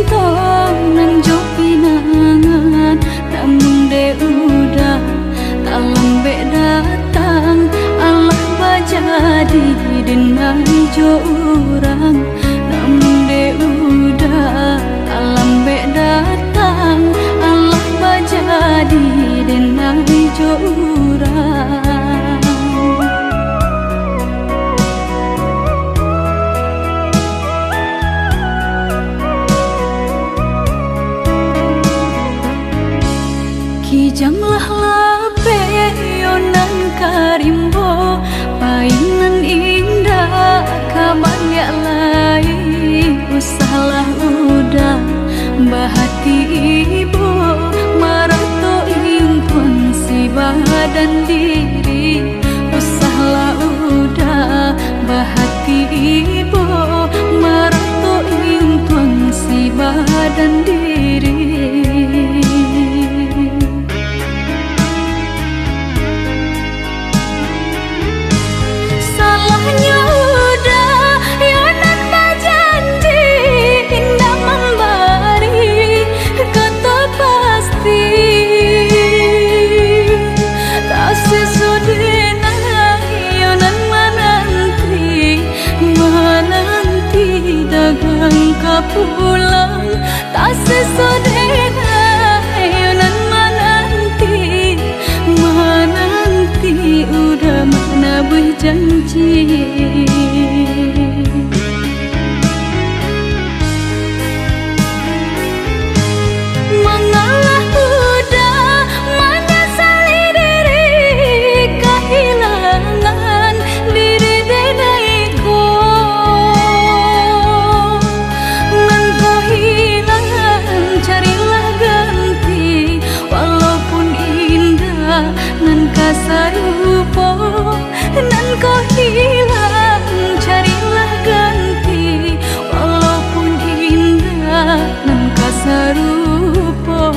tong nang jo pinangan namun de udah tak lambe datang Allah bajadi denai jo urang namun de udah tak lambe datang Allah bajadi denai jo urang. Kijanglah lape yonan karimbo painan indah kabalya lai usahlah udah bahati ibu marato impun si badan diri usahlah udah bahati ibu marato impun si badan diri. Pulang tak sesodena yonan menanti udah mana berjanji. Mengalah udah menyesali diri kehilangan diri denaiku. Nan kasarupo nan kau hilang carilah ganti walaupun indah nan kasarupo.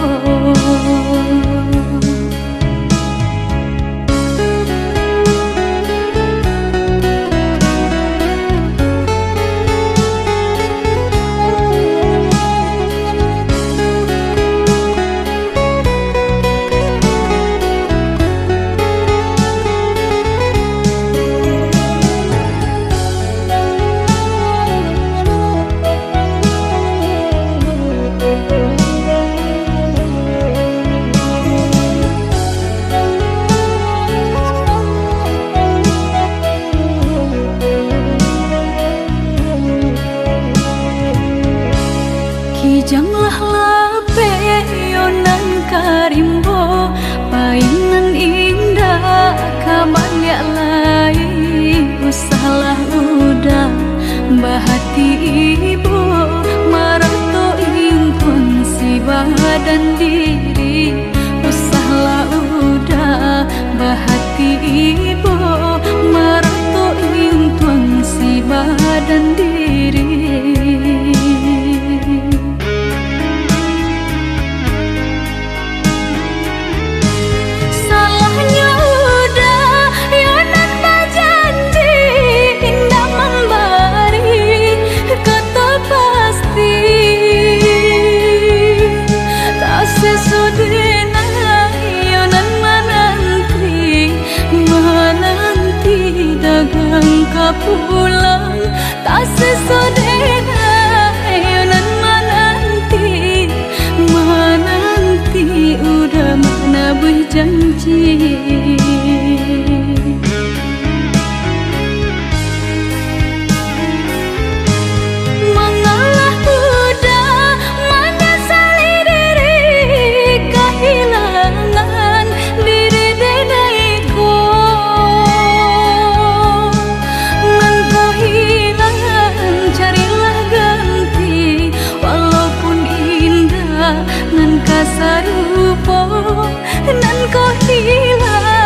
Kijanglah lape yonan karimbo painan indah kabalya lai usahlah udah bahati ibu marato impun si badan diri usahlah udah bahati ibu marato impun si badan diri. Pulang tak sesodena yonan menanti udah mana berjanji. Mengalah udah menyesali diri kehilangan diri denaiku. Nan kasarupo nan kau hilang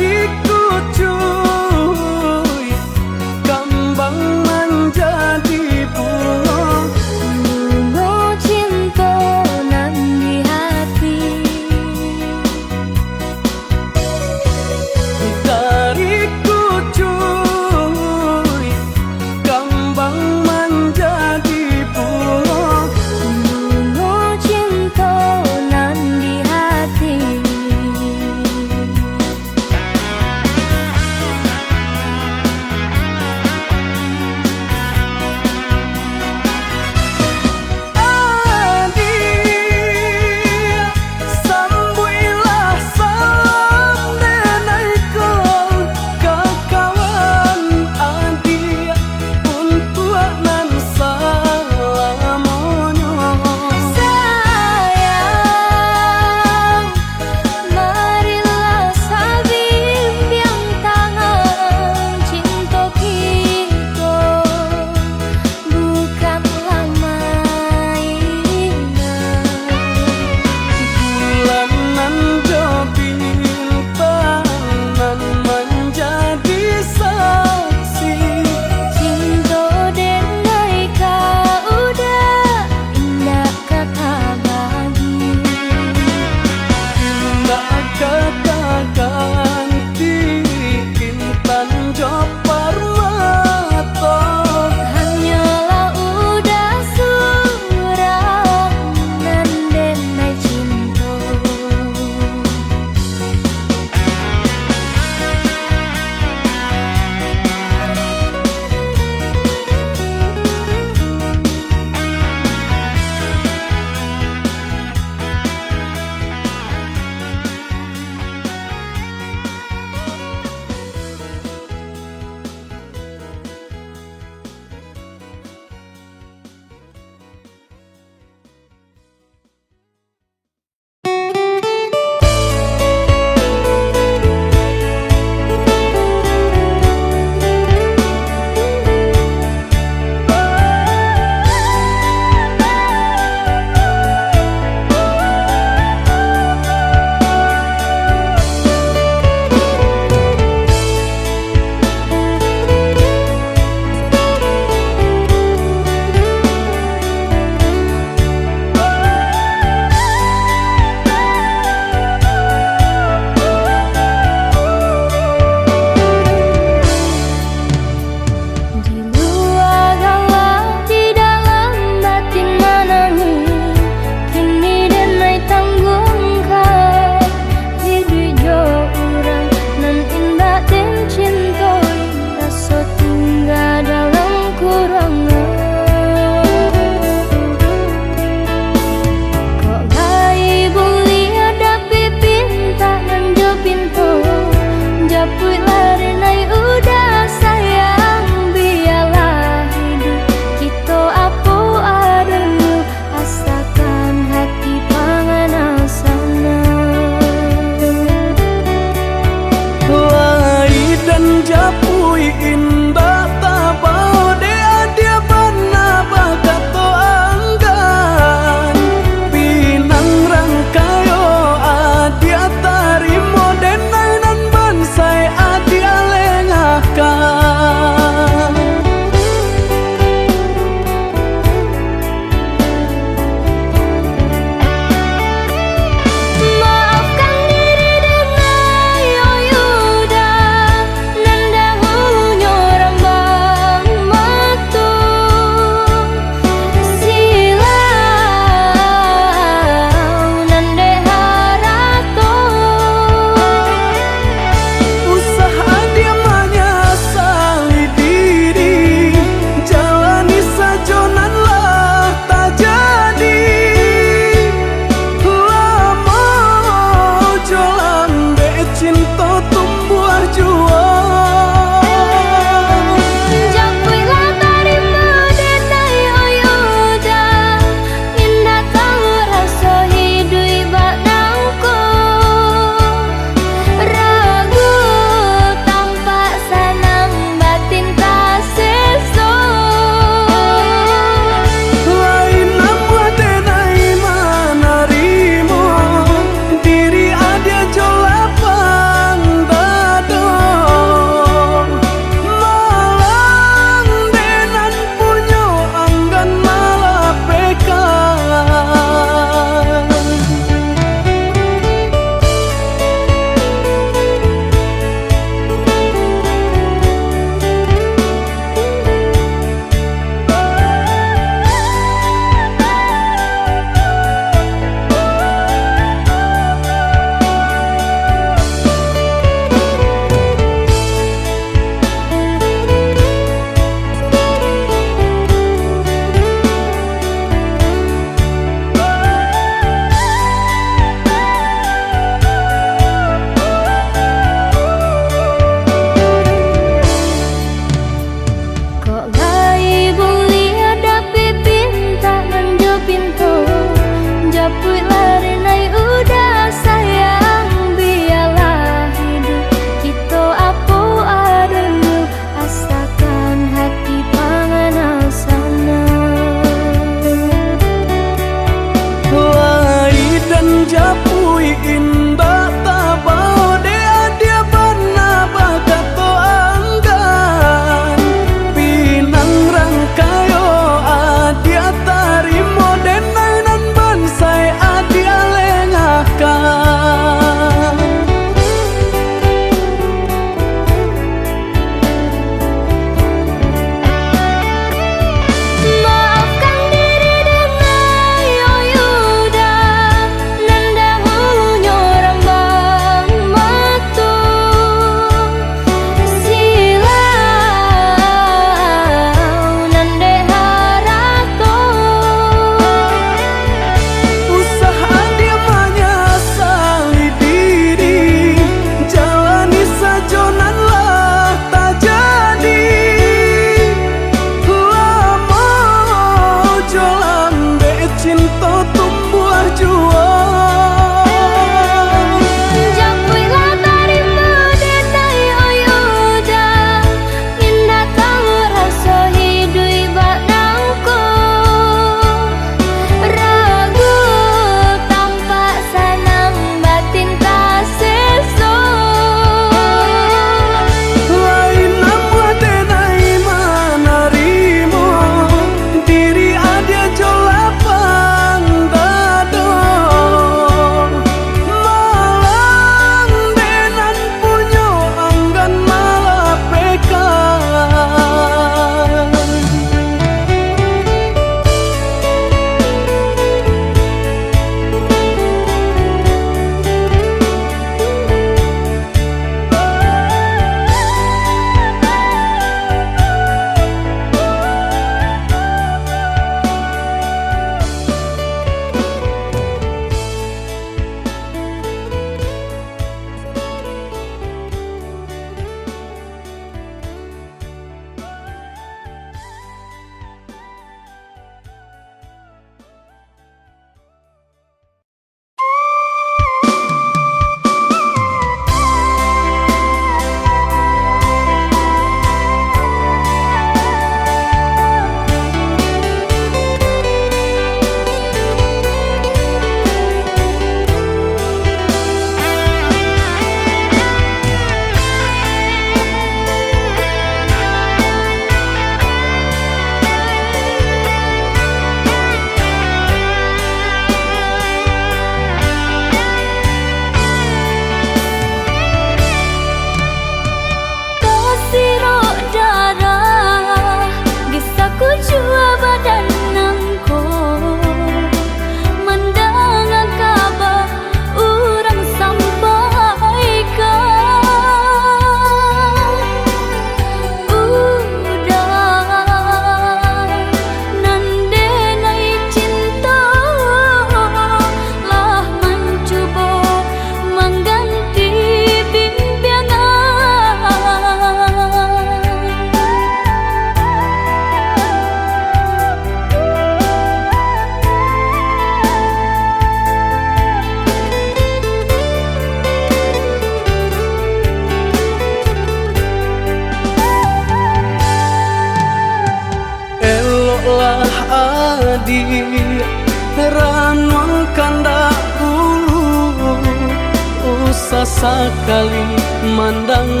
sekali mandang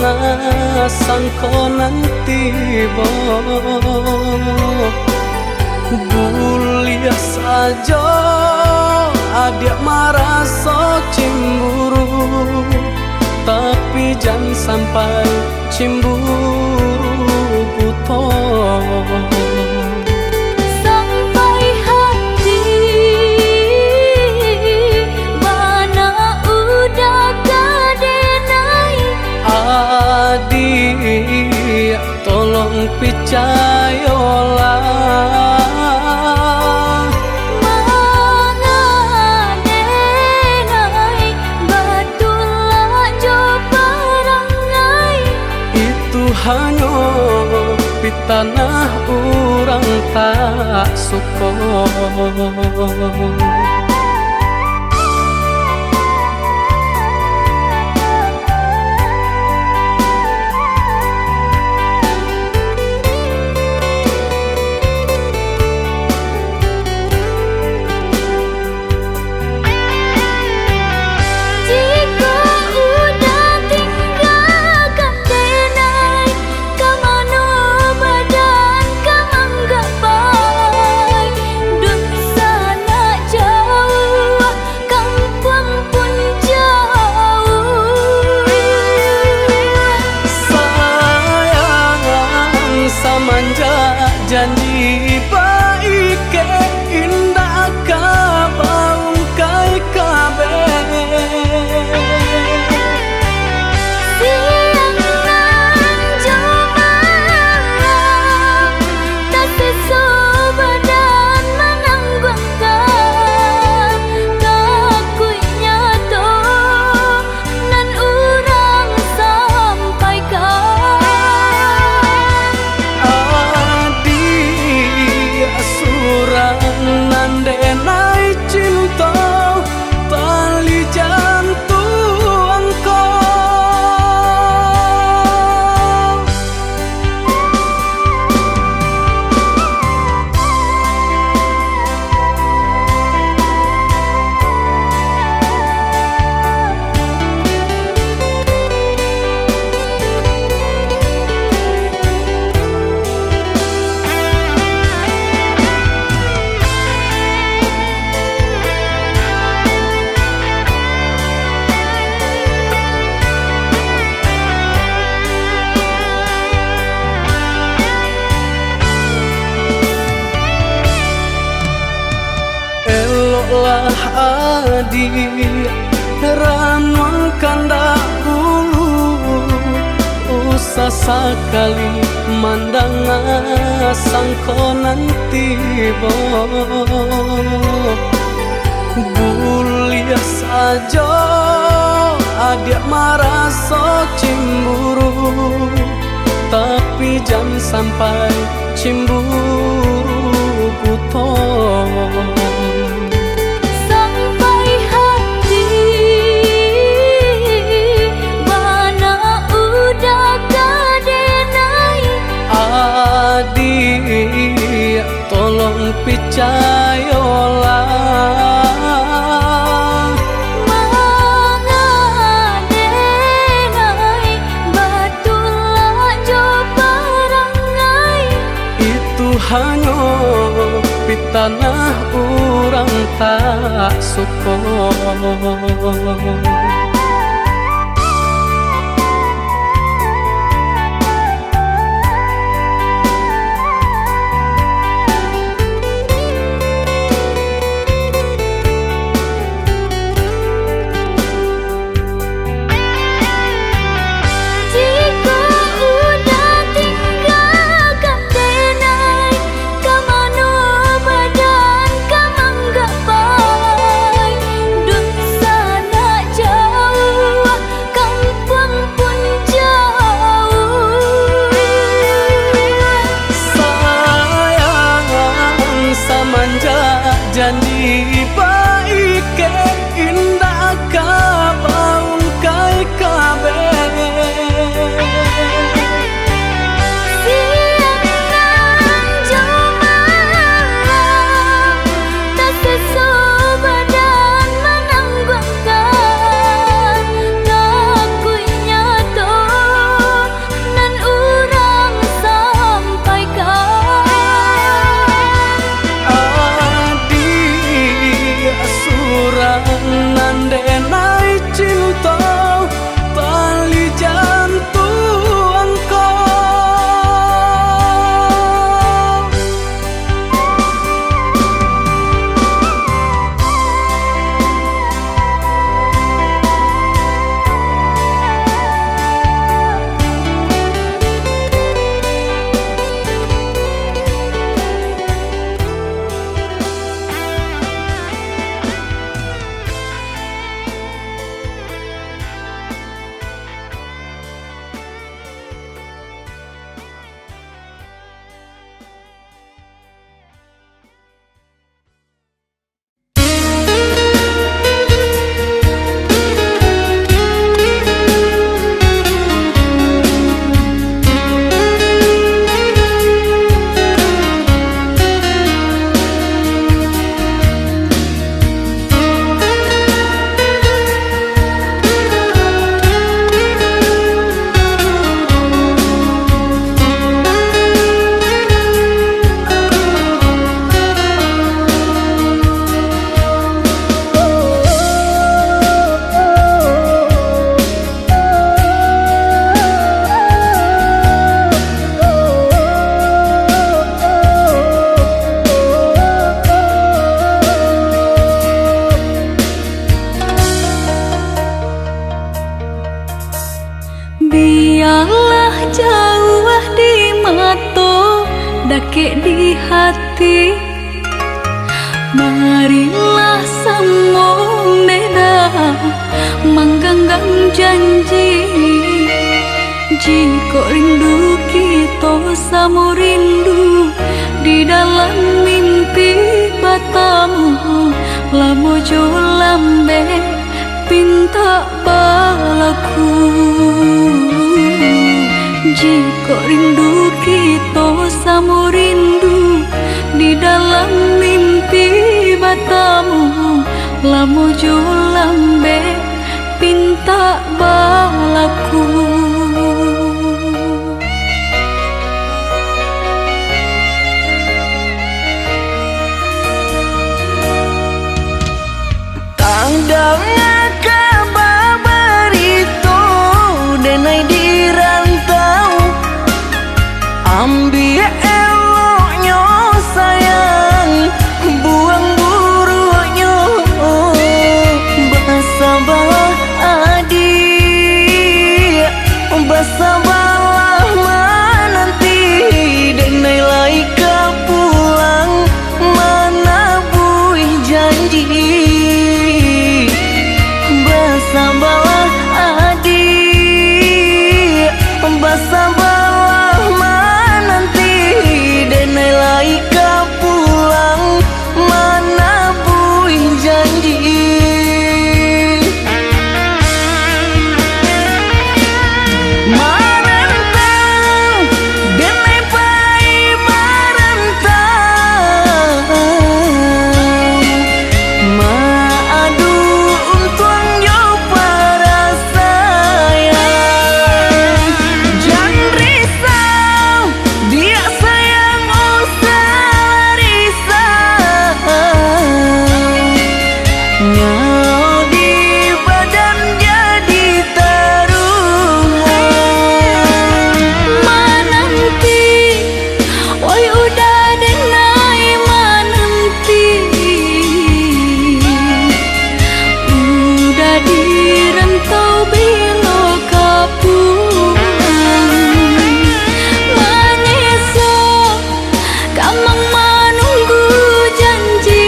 sangko nanti bo Bulia saja adik merasa cemburu, tapi jangan sampai cemburu buta. Sampai hati mana udah kadenai. Adik tolong percayalah, hanya di tanah orang tak suka. Janji baik ke indah kabaung kai kabe siang nan jumalang tak sesobadan menanggungkan kakunya to nan urang sampaikan. Nandenai cinta tali jantung kau. Eloklah adik ranuang kandak dulu, usah sekali mandang sangko nanti bo Bulia saja adik merasa cemburu, tapi jangan sampai cemburu buta. Sampai hati mana udah kadenai. Adik tolong percayalah, mangadenai batulah jo parangai. itu hanya di tanah orang tak suka. Jauh jauh di mata, dake di hati. Marilah sambung beda, menggenggam janji. Jika rindu kita sama rindu di dalam mimpi batamu, lamo jo lambe pinta balaku. Jika rindu kita sama rindu di dalam mimpi batamu, lamo jo lambe pinta balaku. Tandangnya kabar itu denai di rantau, ambil eloknya sayang, buang buruknya. Bersabarlah adik, bersabarlah menanti, denai laika pulang mana buih janji. Bersabarlah adik, bersabarlah menanti, denai laika pulang mana buih janji. Marantau, denai pai marantau, maadu untuang yo para sayang. Jangan risau, dia sayang usah risau. Nyau di badan jadi taruhan. Menanti, oi udah denai menanti. Udah di rantau bila kapulang. Menyesal, kamang menunggu janji.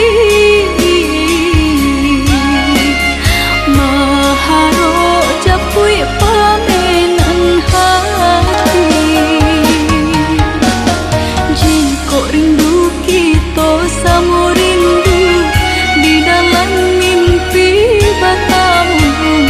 Maharo japui pamenan hati. Jika rindu kita sama rindu di dalam mimpi batamu,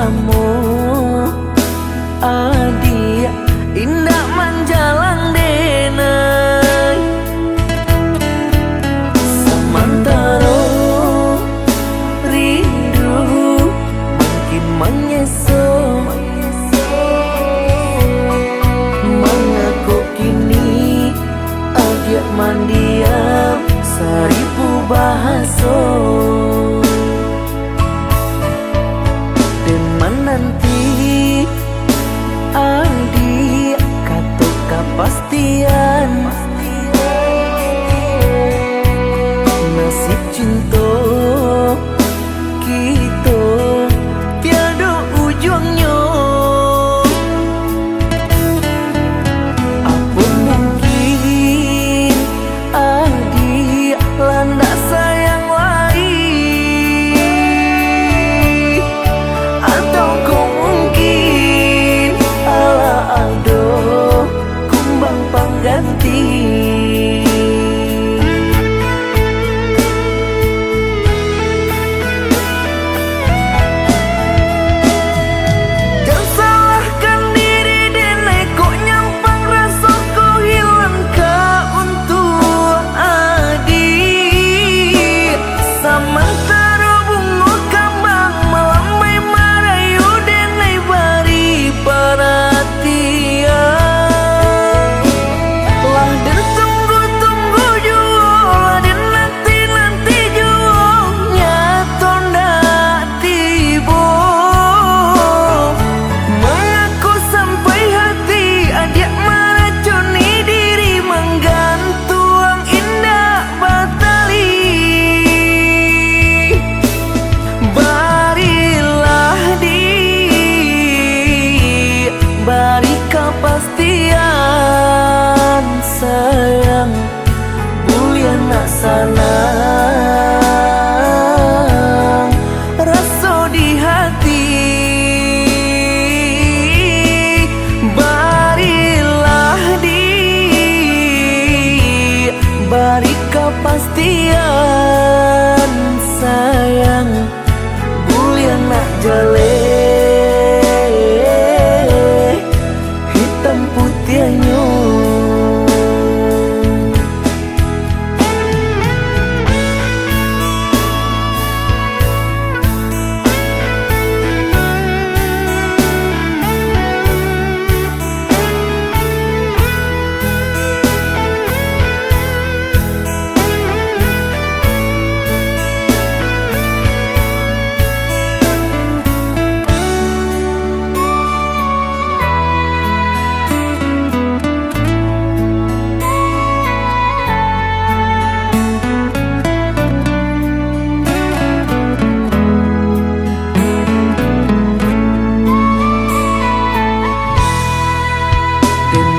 samo adia indah manjalang denai samantaro rindu makin menyeso mengaku kini adia mandiam seribu bahaso menanti adik katu kepastian nasib cinta kita tiada ujungnya apa mungkin adik landak sayang lain atau kau mungkin ala ado kumbang pengganti bari kepastian sayang bulian nak sanang rasa di hati barilah di bari kepastian sayang bulian nak jale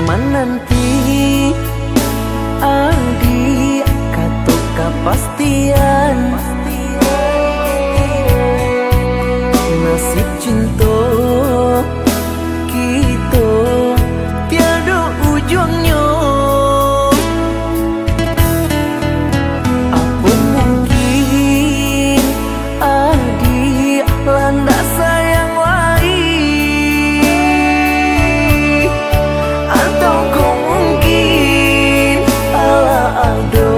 menanti adik katu kepastian nasib cinta kita tiada ujungnya apa mungkin adik landak sayang lain atau kau mungkin ala ado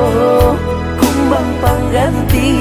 kumbang pengganti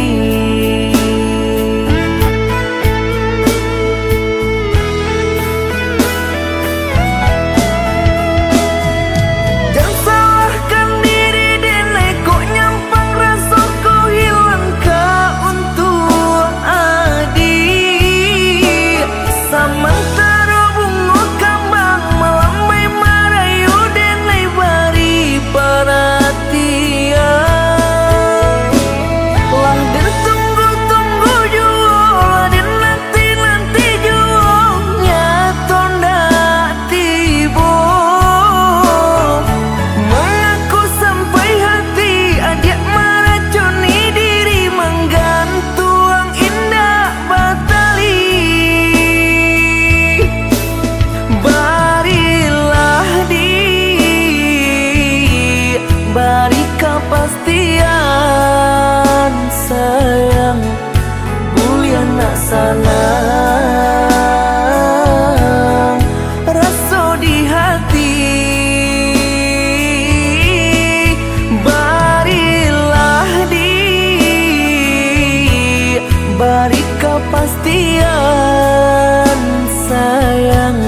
putihan sayang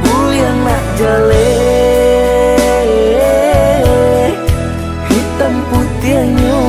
bulian nak jale hitam putihnya.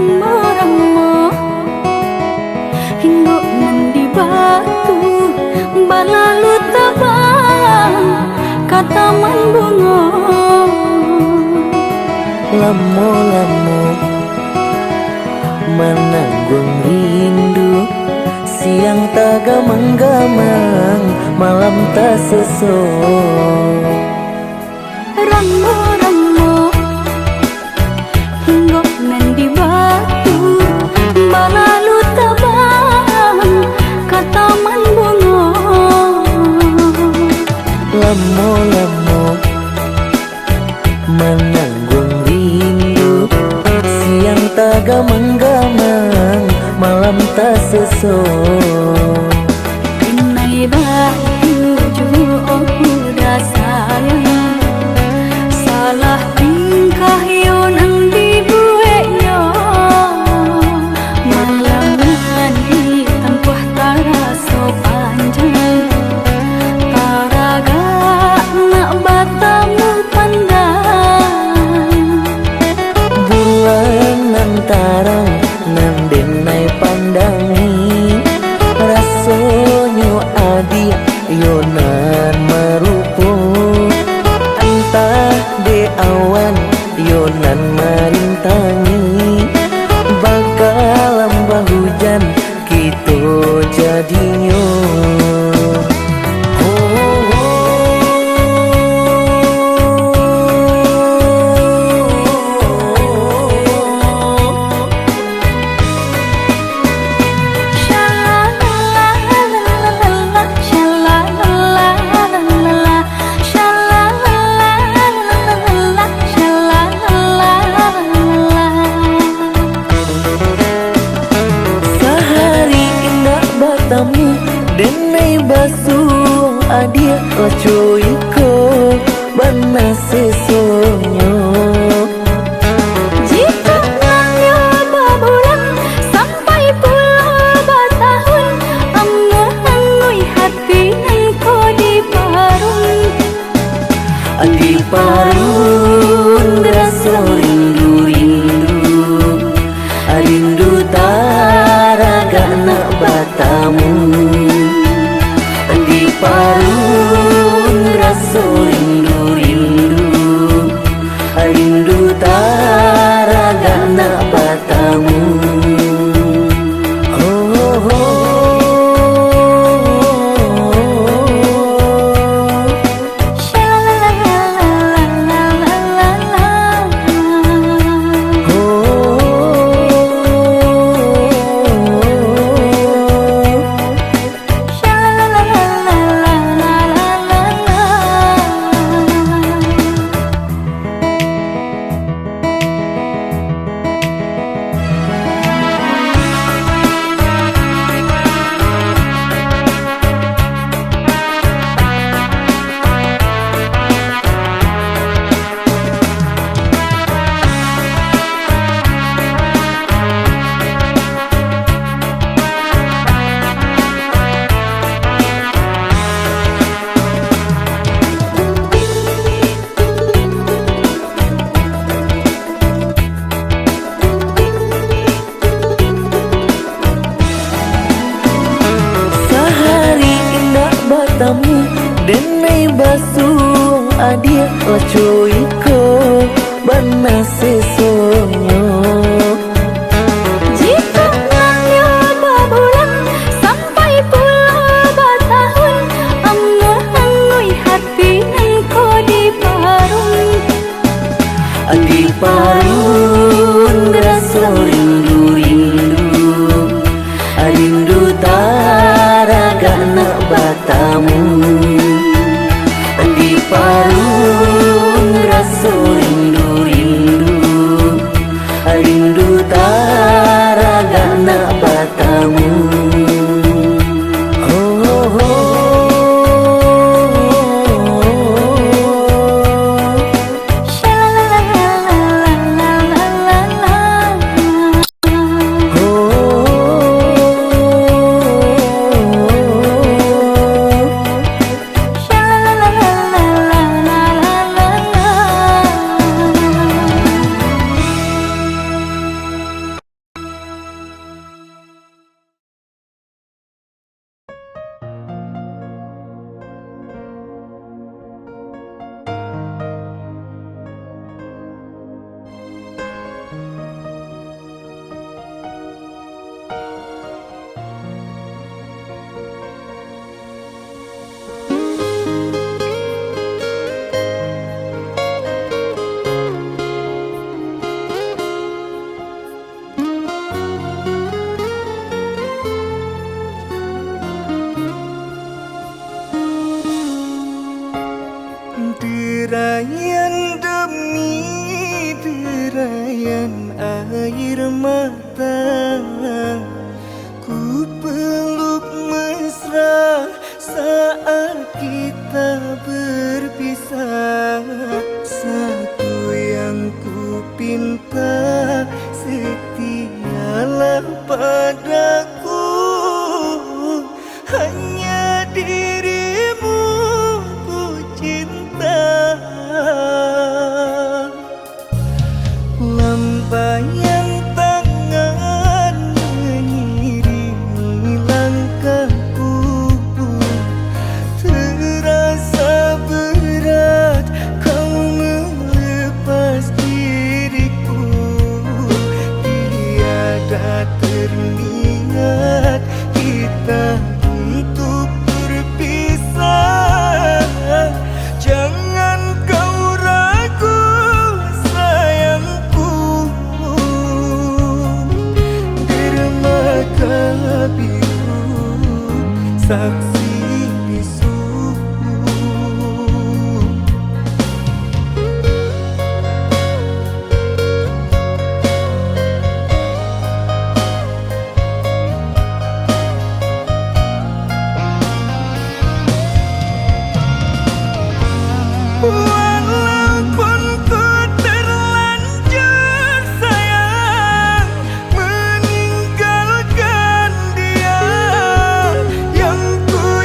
Rambo-rambo hingga mandi batu balalu tabang kataman bunga Lamo-lamo menanggung rindu, siang tak gamang-gamang, malam tak sesok. Rambo-rambo hingga nandi batu balalu tabang kataman bunga Lamo-lamo menanggung rindu, siang tak gamang-gamang, malam tak sesok. Inai baju udah sayang salah tingkah yon dibuatnya malangan hitam taraso panjang taraga nak batamu pandang Bulan antarang nandenai pandangi, rasonyo adik yonan marupo, entah de awan yonan marintangi, bakal lambah hujan kita jadinyo. Denai basuh adia lacoiko bana sesonyo. jika nganyo babulan sampai pulau batahun amnoi hati engko di parun Di parun rasa rindu-rindu, rindu taraga nak batamu. Di parun rasa rindu-rindu, rindu taraga nak batamu. Denai basuh adia lacoiko bana sesonyo. jika nganyo babulan sampai pulau batahun amnoi hati engko di parun Di parun rasa rindu-rindu, rindu taraga nak batamu. Di parun rasa rindu-rindu, Ku peluk mesra saat kita berpisah. Satu yang ku pinta, setialah padaku. Hanya dirimu ku cinta. Lambaian tangan mengiringi langkahku, terasa berat kau melepas diriku. Tiada terniat kita untuk berpisah. Jangan kau ragu sayangku. Dermaga biru saksi bisu. Walaupun ku terlanjur sayang meninggalkan dia, yang ku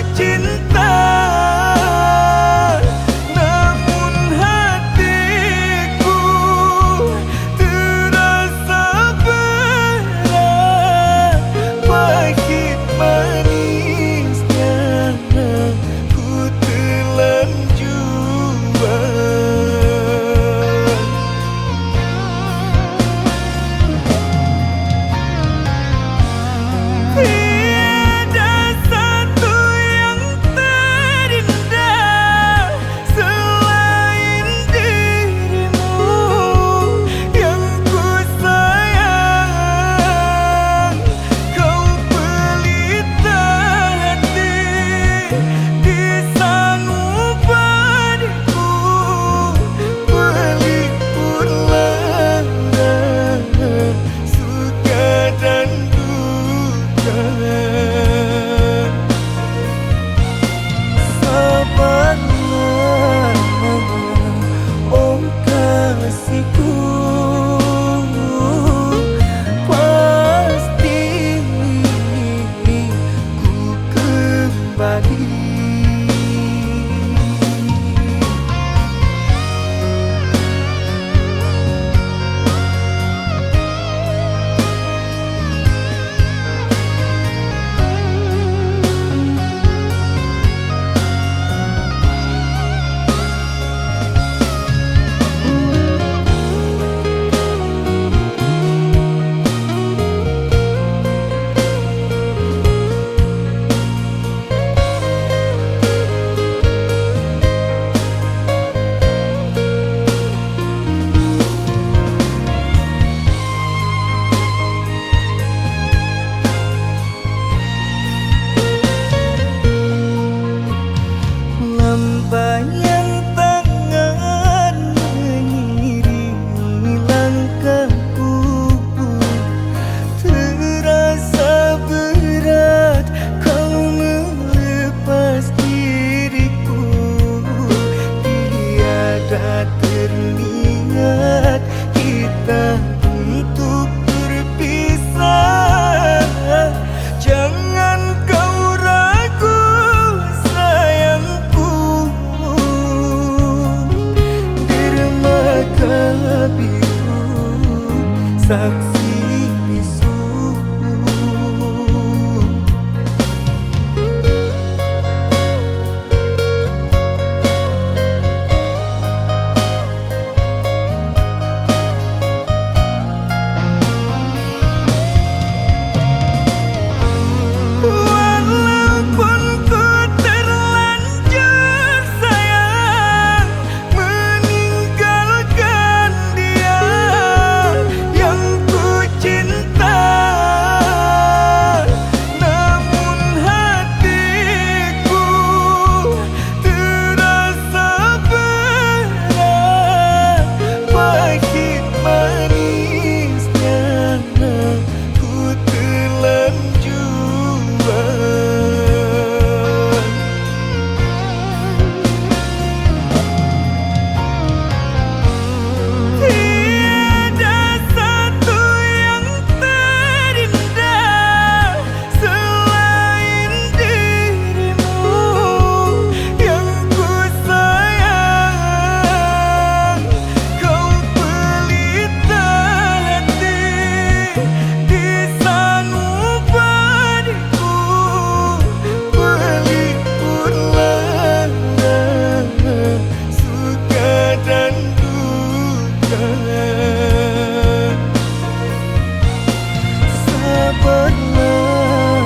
sabarlah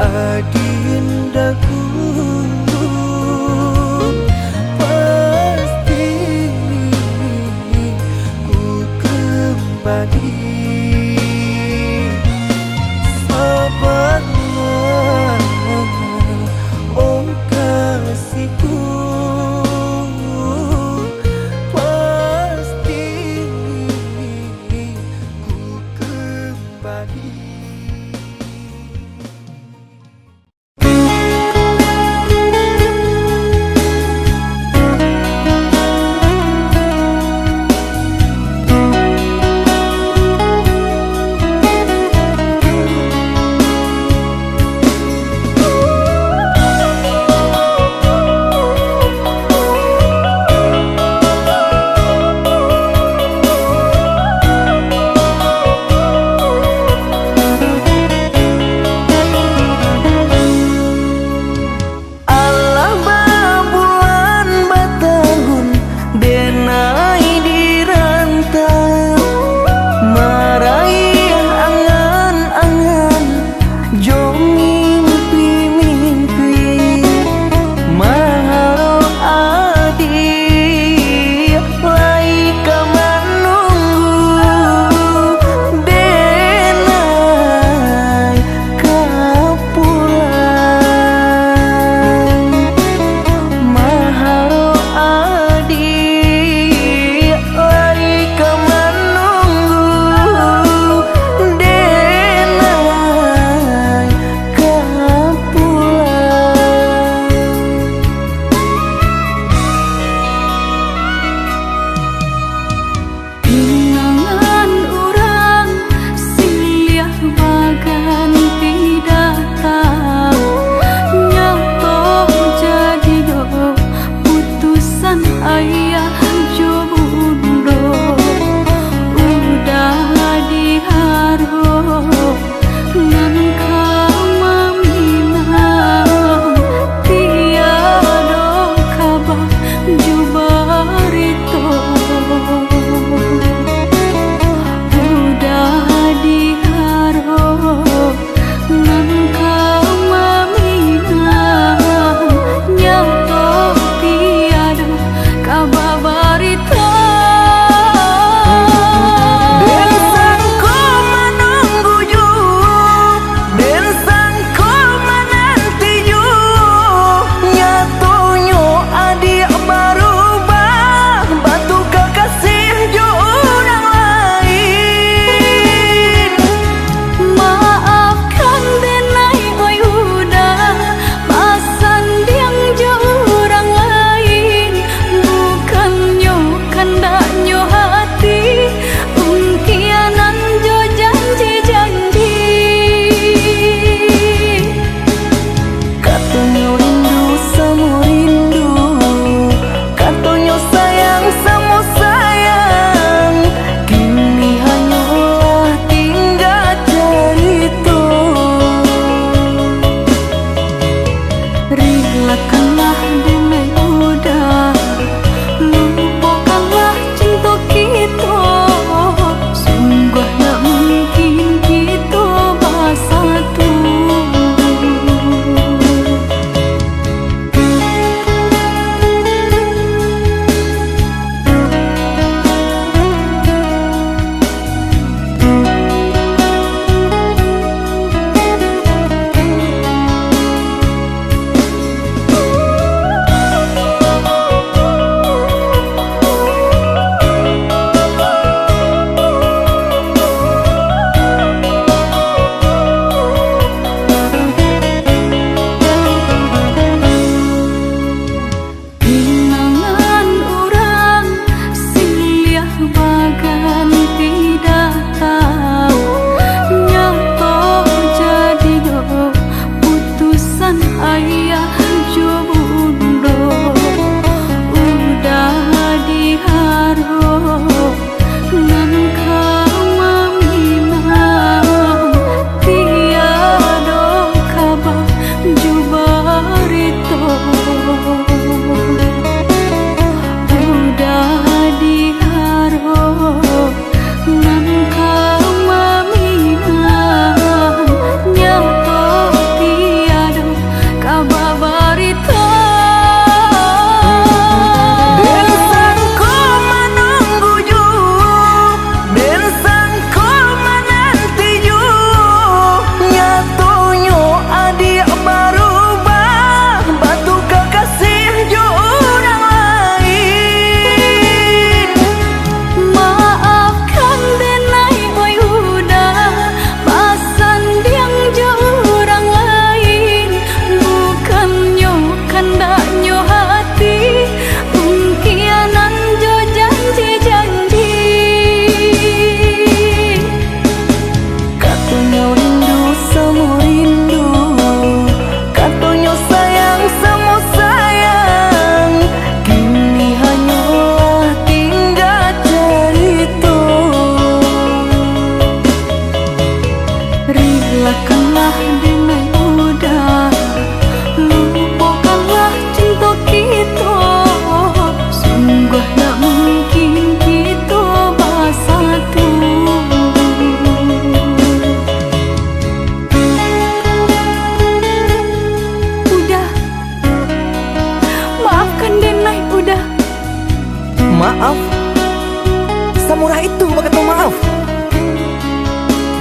adindaku, pasti ku kembali. Sabarlah oh kasihku, pasti ku kembali.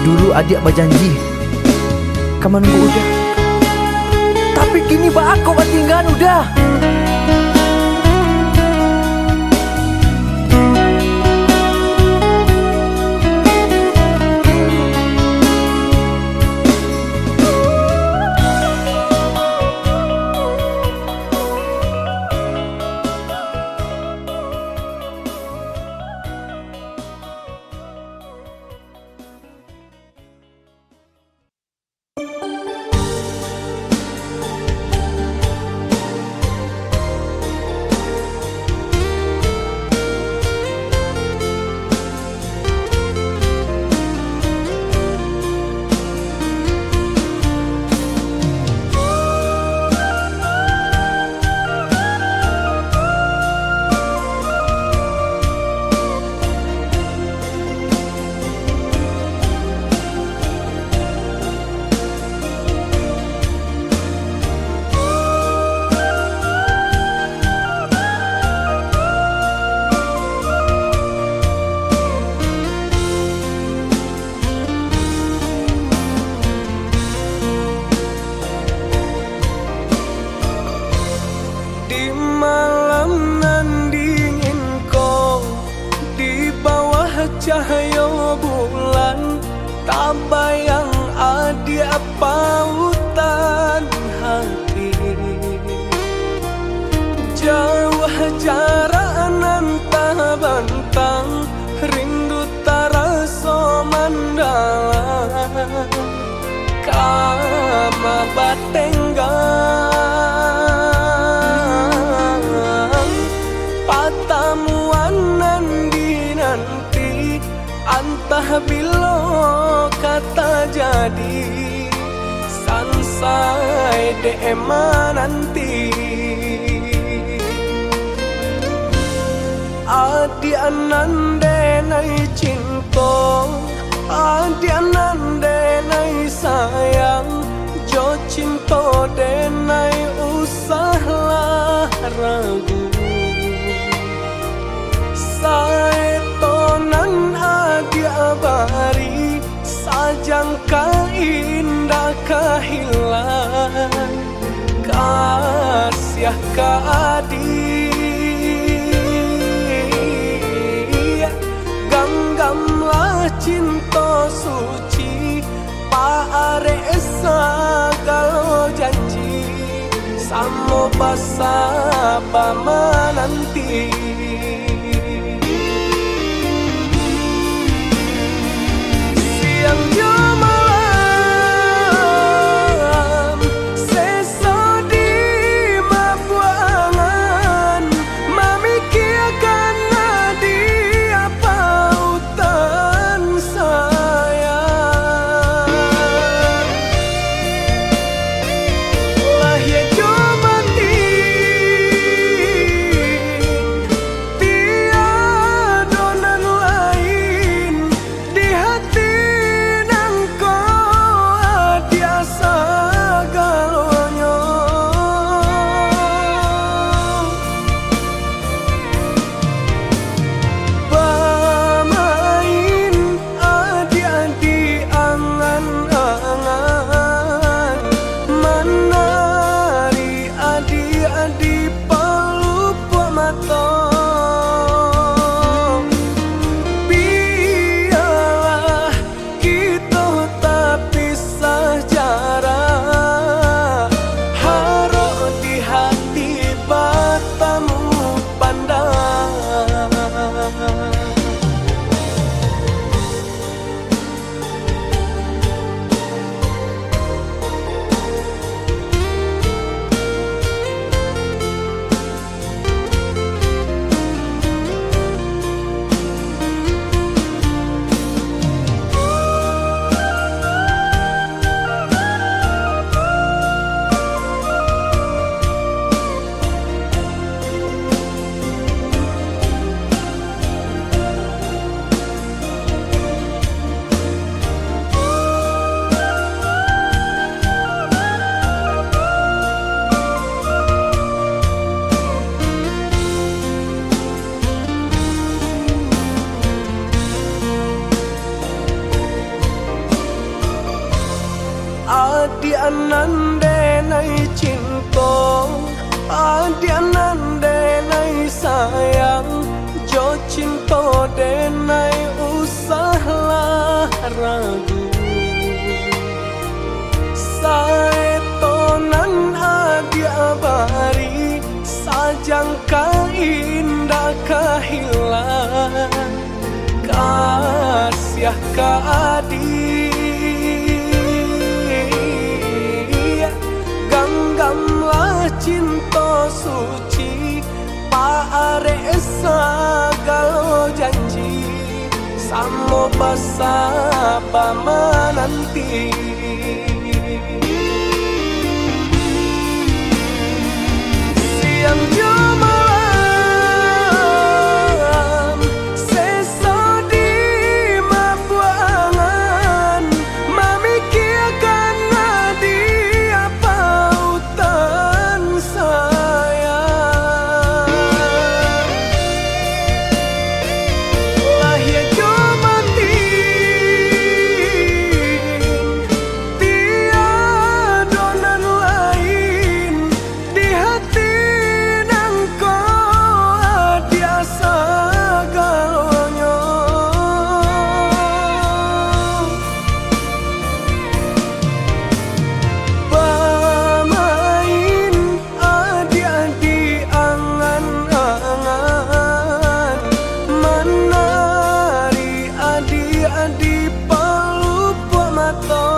Dulu adik berjanji kamu nunggu udah, tapi kini bah aku tinggal udah. Cahaya bulan tak bayang ada pautan hati. Jauh jarak nan tak bentang, rindu tak rasa mandalang. Kama batenggang patamuan nan dinanti, antah bila kata jadi sansai dema nanti. Adi anande nai cinta, adi anande nai sayang, jo cinta denai usahlah ragu. Saetonan adi abari, sajangka indah kehilang, kasih ka adi. Ganggamlah cinta suci, paare segala janji, samo basa bama nanti. Siang jo malam, sesa di mabuangan, memikirkan nadi apa utan sayang. Lah ya jo mati, Adianande nai cinta, adianande nai sayang, jo cinta denai usahlah ragu. Saetonan adiabari, sajangka indah kehilang, kasih kaadi. Ganggamlah cinta suci, paare segala janji, samo basa pamananti. Siang jo malam, sesa di mabuangan, memikirkan dia pautan saya. Lahir jo mati, tiada nan lain di hati nangko dia segalanya. Pemain adik-adik angan-angan, menari adik-adik pelupuk mata.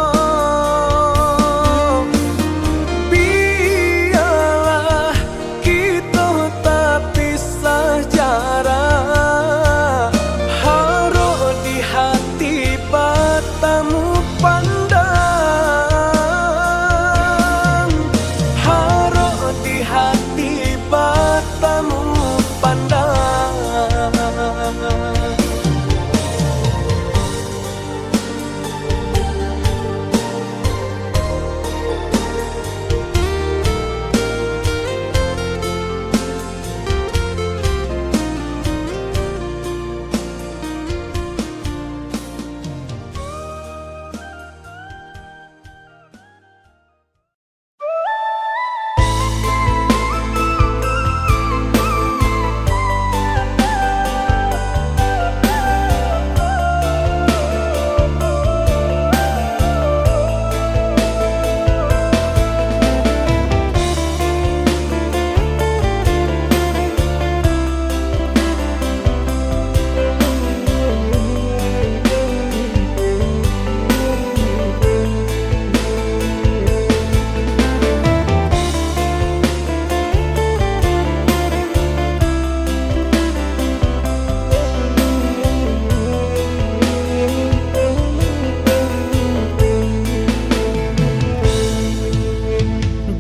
Biarlah kita tak pisah jarak, harus di hati bertemu pandang, harus di hati bertemu pandang.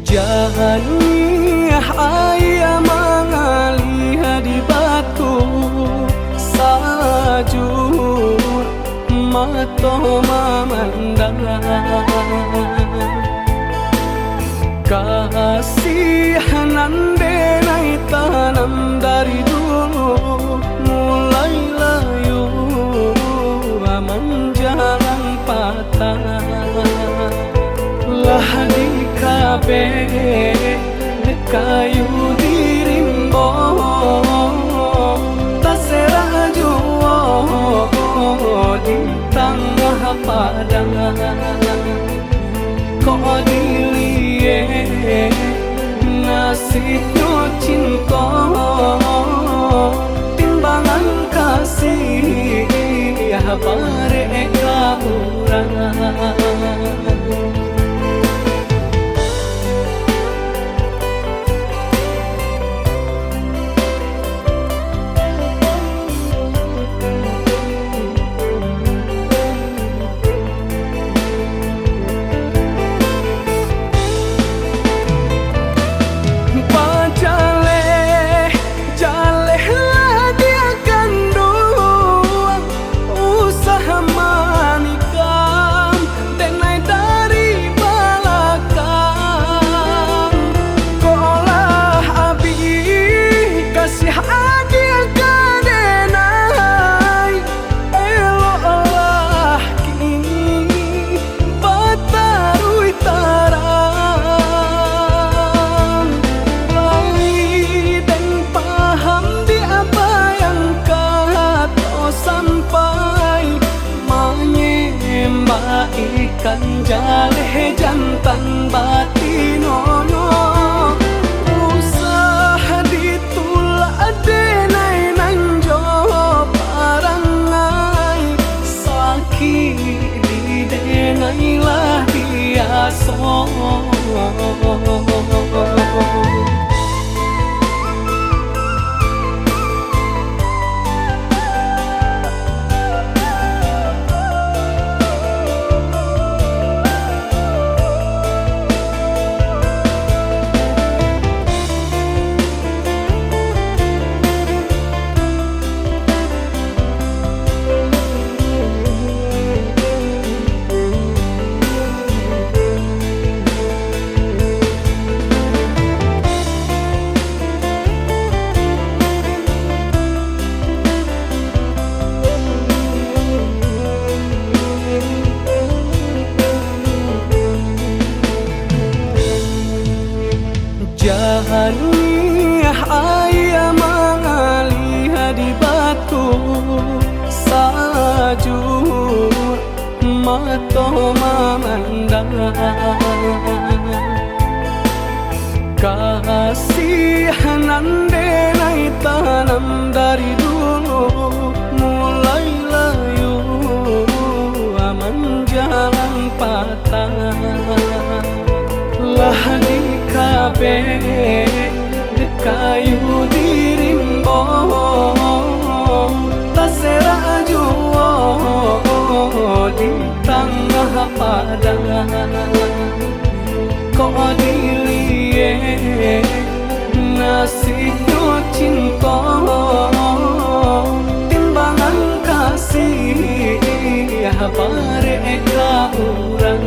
Jahani ayah mengalih di batu sajur mata memandang, kasihanan denai tanam dari dulu, mulai layu menjalan patah. Lah di kabe kayu dirimbo, terserah jua di tengah padang. Kok dilie nasibnya cinta, timbangan kasih mereka kurang. baikan jaleh jantan batinono usaha ditulak denai nanjo parangai sakit di denai lah biasa. Jahani ayah mengalih di batu sajur mata memandang kasihanan denai tanam dari dulu mulai layu menjalan patah lah di kabe kayu dirimbo tasera juo di tengah padang kok dilie nasibnya cinta timbangan kasih bareka urang.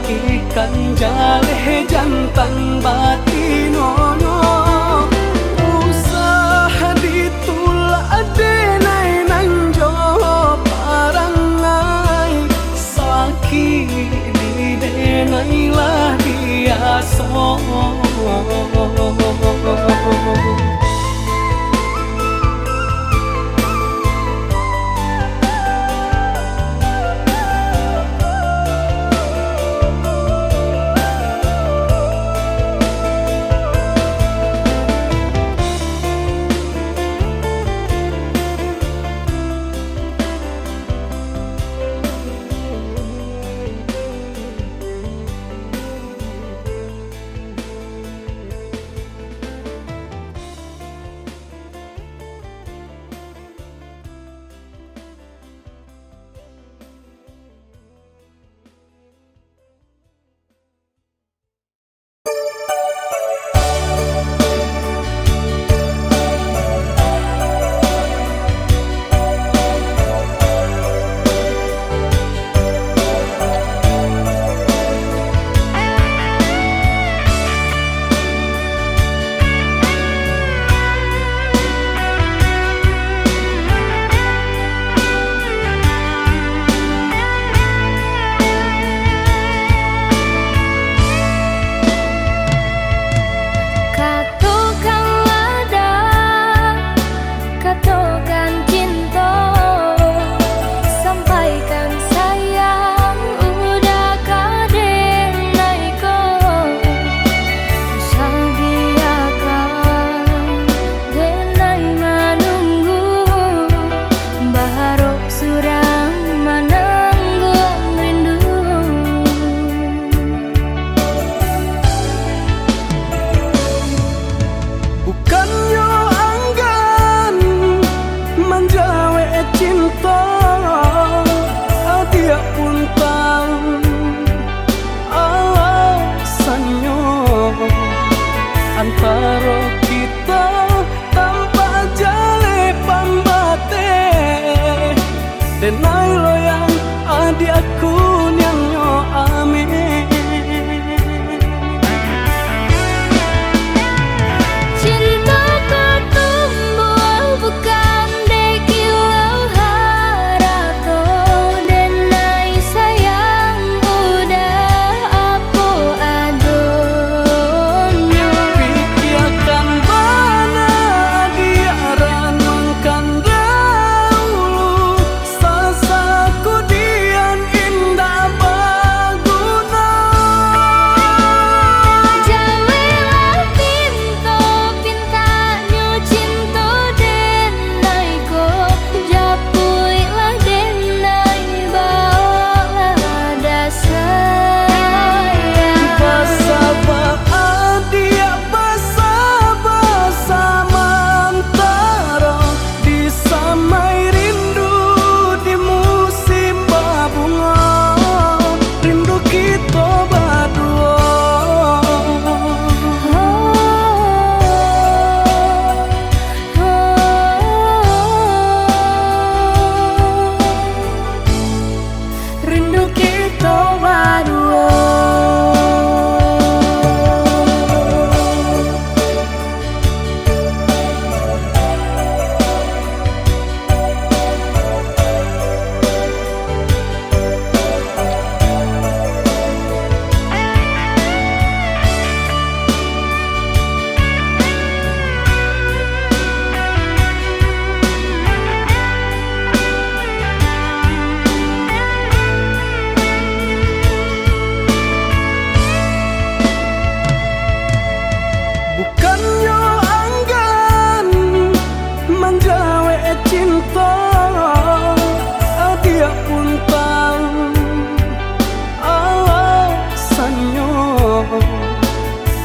Ikan jaleh jantan batinono usaha ditulak denai nanjo parangai sakit di denai lah biasa.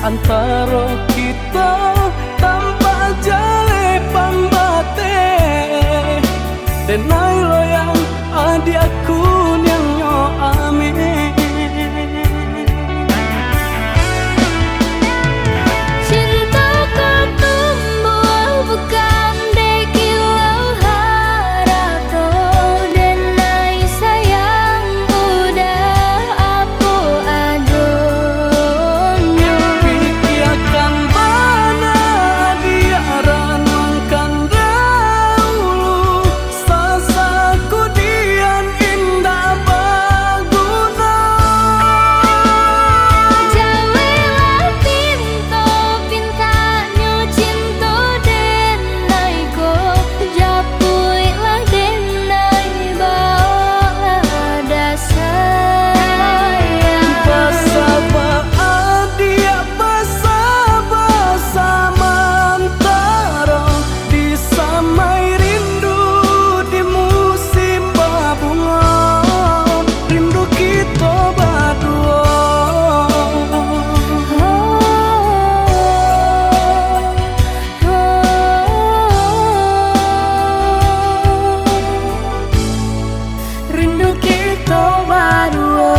antara kita tanpa jale pambate denai loyang adi aku yang nyo ame Cintaku tumbuh bukan dekilau harato denai sayang udah aku adonyo pikiakan bana dia ranungkan dahulu sasaku dian indah baguna Jawelah pinto pintanyo cinto denai ko japuilah denai bawa dasayang Basaba adia basaba samantara disamai rindu di musim babunga rindu kita berdua Rindu kita berdua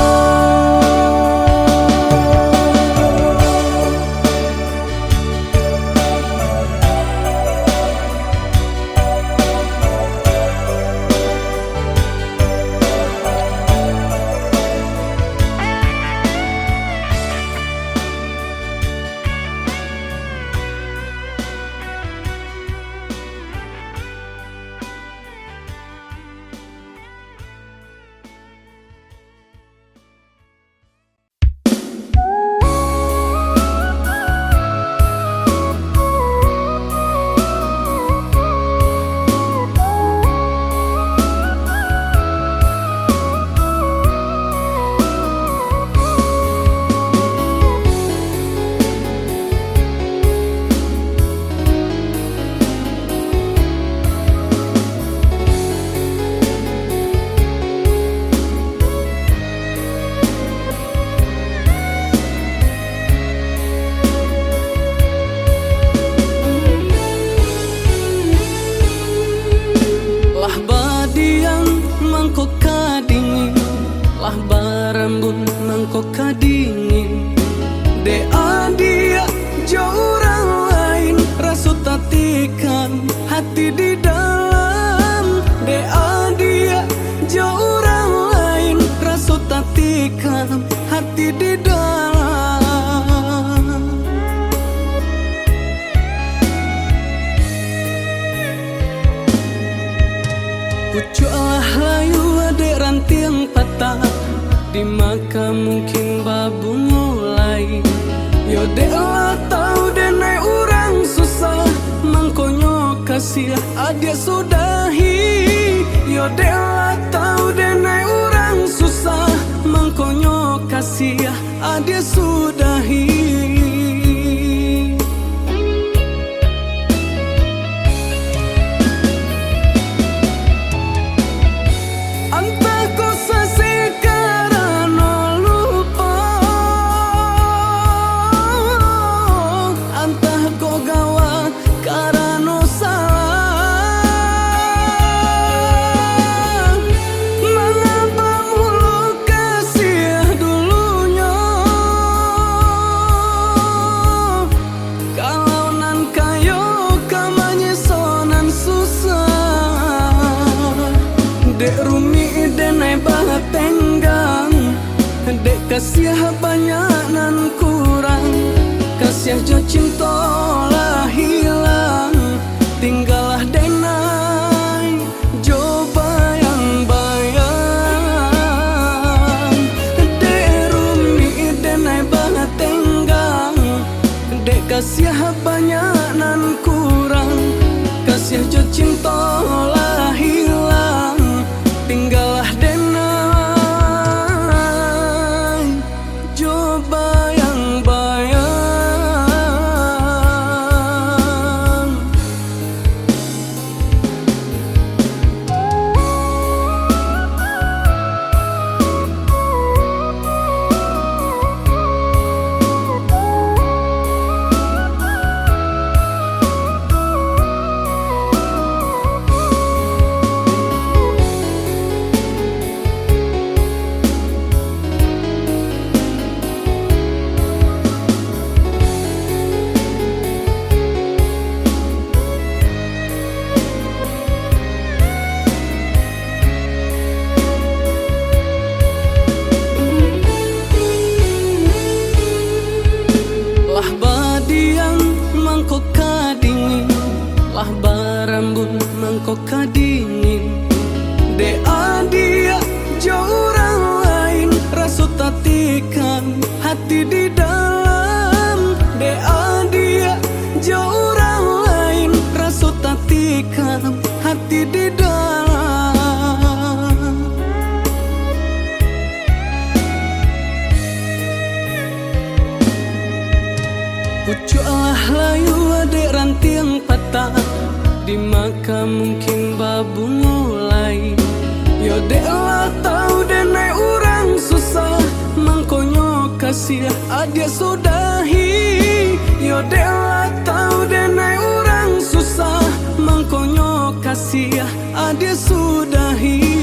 Lah badiang mangkok kadingin lah barambun mangkok kadingin de adia jauh orang lain rasut tatikan hati di dalam de adia jauh orang lain rasut tatikan hati di dalam Pucuklah layu adek ranting patah di maka mungkin babu mulai yo dek lah tau denai orang susah mangkonyo kasih adik sudahi yo dek lah tau denai orang susah mangkonyo kasih adik sudahi Antah ko sasekarano lupa Antah ko gawa karano salah Mengapa mulu kasih dulunya Kalau nan kayo kamanyesonan susah Dek rumi denai bahat tenggang Dek kasih banyak nan kurang Kasih jo cinta lah hilang Tinggallah denai jo bayang-bayang Dek rumi denai bahat tenggang Dek kasih banyak nan kurang Kasih jo cinta lah hilang Tinggallah denai jo bayang-bayang tikam hati di dalam. Dea dia jauh orang lain, rasa tak tikam hati di dalam. Pucuklah layu adek ranting patah, di maka mungkin babu mulai. Yo dek lah tahu dek naik orang susah, mangkonyo kasih adik sudahi. Yo dek lah tahu dek naik orang susah, mangkonyo kasih adik sudahi.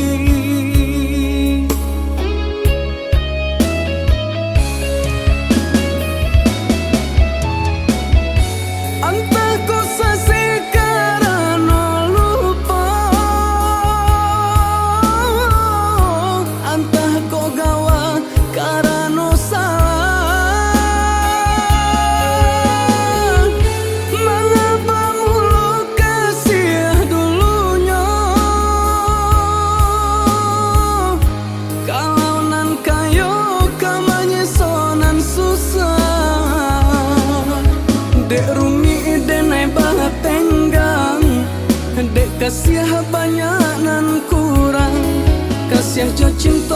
Dek rumi denai banget tenggang, dek kasih banyak nan kurang, kasih jo cinta